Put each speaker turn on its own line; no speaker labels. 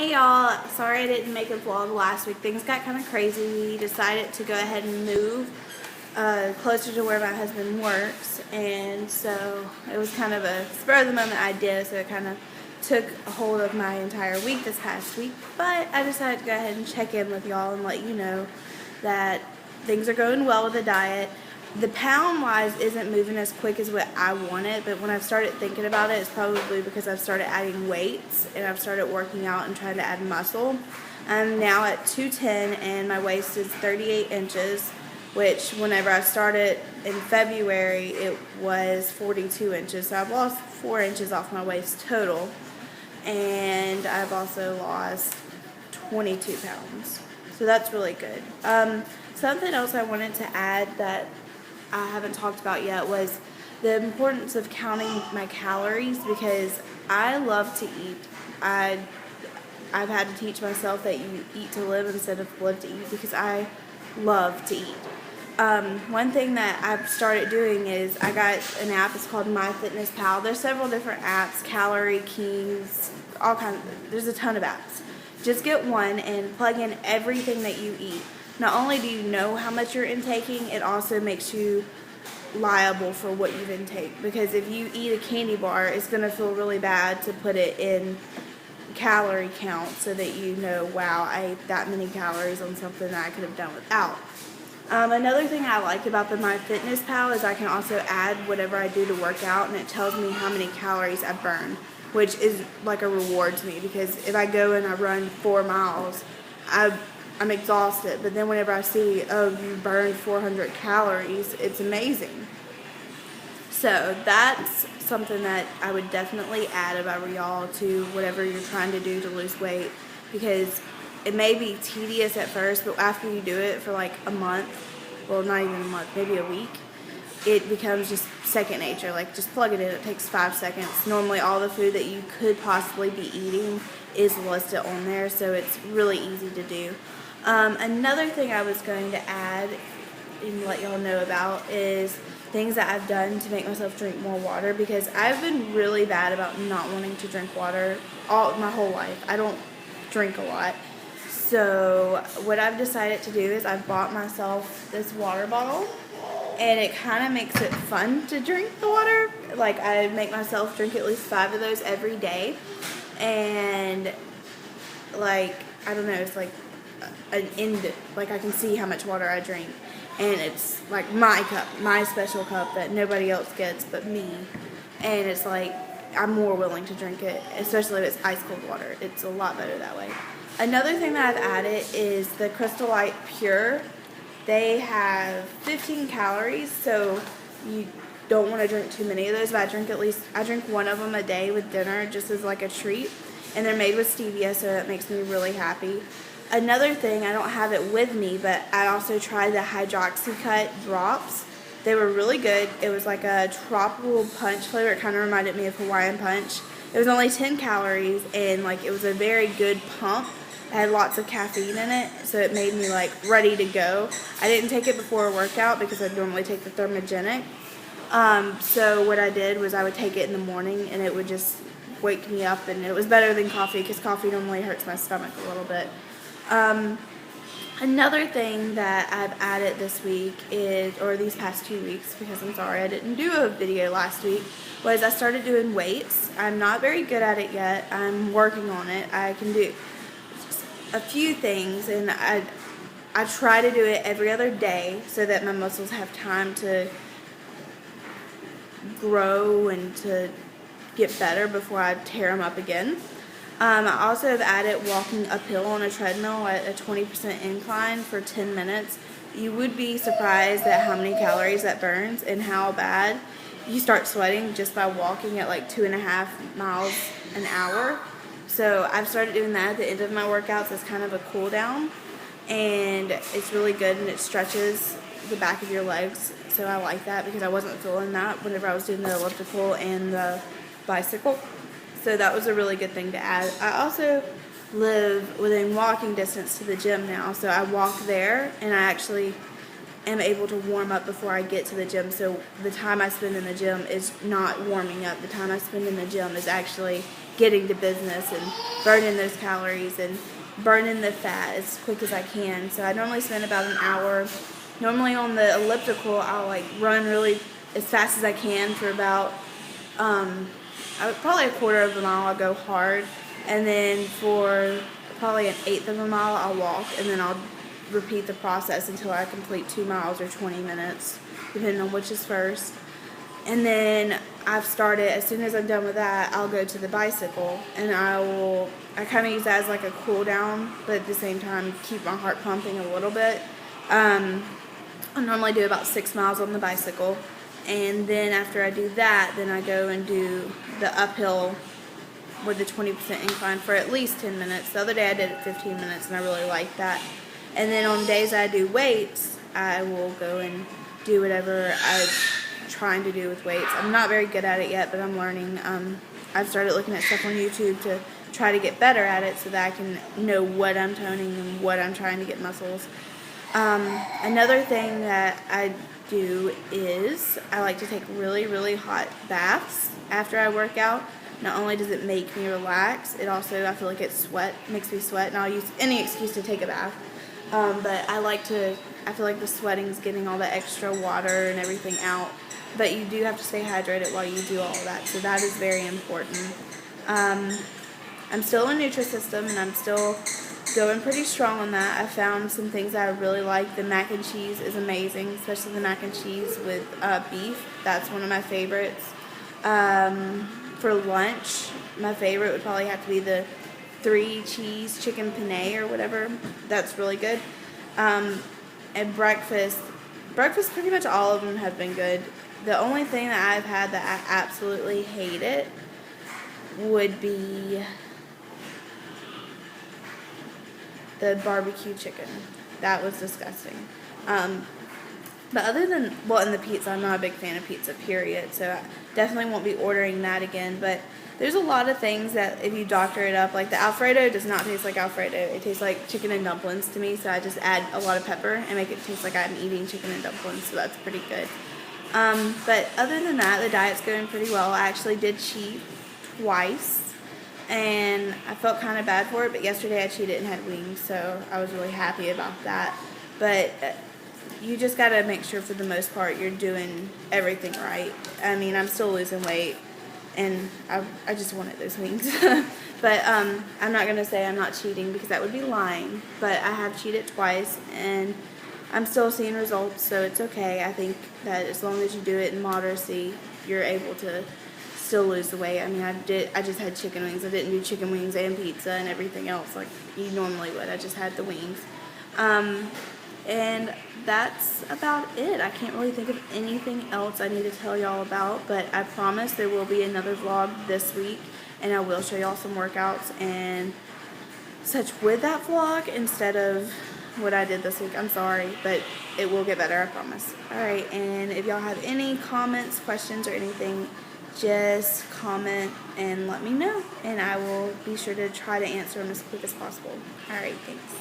Hey y'all, sorry I didn't make a vlog last week. Things got kind of crazy. We decided to go ahead and move closer to where my husband works, and so it was kind of a spur of the moment idea, so it kind of took a hold of my entire week this past week. But I decided to go ahead and check in with y'all and let you know that things are going well with the diet. The pound-wise isn't moving as quick as what I wanted, but when I've started thinking about it, it's probably because I've started adding weights and I've started working out and trying to add muscle. I'm now at 210 and my waist is 38 inches, which whenever I started in February, it was 42 inches. So I've lost 4 inches off my waist total, and I've also lost 22 pounds. So that's really good. Something else I wanted to add that I haven't talked about yet was the importance of counting my calories, because I love to eat. I've had to teach myself that you eat to live instead of live to eat, because I love to eat. One thing that I've started doing is I got an app. It's called MyFitnessPal. There's several different apps, Calorie Kings, all kinds. There's a ton of apps. Just get one and plug in everything that you eat. Not only do you know how much you're intaking, it also makes you liable for what you intake. Because if you eat a candy bar, it's going to feel really bad to put it in calorie count so that you know, wow, I ate that many calories on something that I could have done without. Another thing I like about the MyFitnessPal is I can also add whatever I do to work out, and it tells me how many calories I burn, which is like a reward to me, because if I go and I run 4 miles, I'm exhausted, but then whenever I see, oh, you burned 400 calories, it's amazing. So that's something that I would definitely add if I were y'all to whatever you're trying to do to lose weight, because it may be tedious at first, but after you do it for like a month, well, not even a month, maybe a week, it becomes just second nature. Like, just plug it in. It takes 5 seconds. Normally all the food that you could possibly be eating is listed on there, so it's really easy to do. Another thing I was going to add and let y'all know about is things that I've done to make myself drink more water, because I've been really bad about not wanting to drink water my whole life. I don't drink a lot. So what I've decided to do is I've bought myself this water bottle, and it kind of makes it fun to drink the water. Like, I make myself drink at least 5 of those every day, and like, I don't know, it's like an end, like I can see how much water I drink, and it's like my cup, my special cup that nobody else gets but me, and it's like I'm more willing to drink it, especially if it's ice cold water. It's a lot better that way. Another thing that I've added is the Crystal Light Pure. They have 15 calories, so you don't want to drink too many of those, but I drink one of them a day with dinner just as like a treat, and they're made with stevia, so that makes me really happy. Another thing, I don't have it with me, but I also tried the Hydroxycut drops. They were really good. It was like a tropical punch flavor. It kind of reminded me of Hawaiian Punch. It was only 10 calories, and like, it was a very good pump. It had lots of caffeine in it, so it made me like ready to go. I didn't take it before a workout because I normally take the Thermogenic. So what I did was I would take it in the morning, and it would just wake me up, and it was better than coffee, because coffee normally hurts my stomach a little bit. Another thing that I've added this week is, or these past 2 weeks, because I'm sorry I didn't do a video last week, was I started doing weights. I'm not very good at it yet. I'm working on it. I can do a few things, and I try to do it every other day so that my muscles have time to grow and to get better before I tear them up again. I also have added walking uphill on a treadmill at a 20% incline for 10 minutes. You would be surprised at how many calories that burns and how bad you start sweating just by walking at like 2.5 miles an hour. So I've started doing that at the end of my workouts as kind of a cool down, and it's really good, and it stretches the back of your legs. So I like that, because I wasn't feeling that whenever I was doing the elliptical and the bicycle. So that was a really good thing to add. I also live within walking distance to the gym now, so I walk there, and I actually am able to warm up before I get to the gym. So the time I spend in the gym is not warming up. The time I spend in the gym is actually getting to business and burning those calories and burning the fat as quick as I can. So I normally spend about an hour. Normally on the elliptical, I'll like run really as fast as I can for about probably a quarter of a mile. I'll go hard, and then for probably an eighth of a mile I'll walk, and then I'll repeat the process until I complete 2 miles or 20 minutes, depending on which is first. And then I've started, as soon as I'm done with that, I'll go to the bicycle, and I kind of use that as like a cool down, but at the same time keep my heart pumping a little bit. I normally do about 6 miles on the bicycle, and then after I do that, then I go and do the uphill with the 20% incline for at least 10 minutes. The other day I did it 15 minutes, and I really liked that. And then on days I do weights, I will go and do whatever I'm trying to do with weights. I'm not very good at it yet, but I'm learning. I've started looking at stuff on YouTube to try to get better at it so that I can know what I'm toning and what I'm trying to get muscles. Another thing that I do is I like to take really, really hot baths after I work out. Not only does it make me relax, it also, I feel like makes me sweat, and I'll use any excuse to take a bath. But I feel like the sweating's getting all the extra water and everything out. But you do have to stay hydrated while you do all of that, so that is very important. I'm still in Nutrisystem, and I'm still going pretty strong on that. I found some things that I really like. The mac and cheese is amazing, especially the mac and cheese with beef. That's one of my favorites. For lunch, my favorite would probably have to be the 3 cheese chicken penne or whatever. That's really good. And breakfast, pretty much all of them have been good. The only thing that I've had that I absolutely hated would be the barbecue chicken. That was disgusting. But other than, and the pizza, I'm not a big fan of pizza, period. So I definitely won't be ordering that again. But there's a lot of things that if you doctor it up, like the Alfredo does not taste like Alfredo. It tastes like chicken and dumplings to me. So I just add a lot of pepper and make it taste like I'm eating chicken and dumplings. So that's pretty good. But other than that, the diet's going pretty well. I actually did cheat twice, and I felt kind of bad for it, but yesterday I cheated and had wings, so I was really happy about that. But you just got to make sure for the most part you're doing everything right. I mean, I'm still losing weight, and I just wanted those wings. But I'm not going to say I'm not cheating because that would be lying, but I have cheated twice, and I'm still seeing results, so it's okay. I think that as long as you do it in moderacy, you're able to still lose the weight. I mean, I just had chicken wings. I didn't do chicken wings and pizza and everything else like you normally would. I just had the wings. And that's about it. I can't really think of anything else I need to tell y'all about, but I promise there will be another vlog this week, and I will show y'all some workouts and such with that vlog instead of what I did this week. I'm sorry, but it will get better, I promise. Alright, and if y'all have any comments, questions, or anything, just comment and let me know, and I will be sure to try to answer them as quick as possible. Alright, thanks.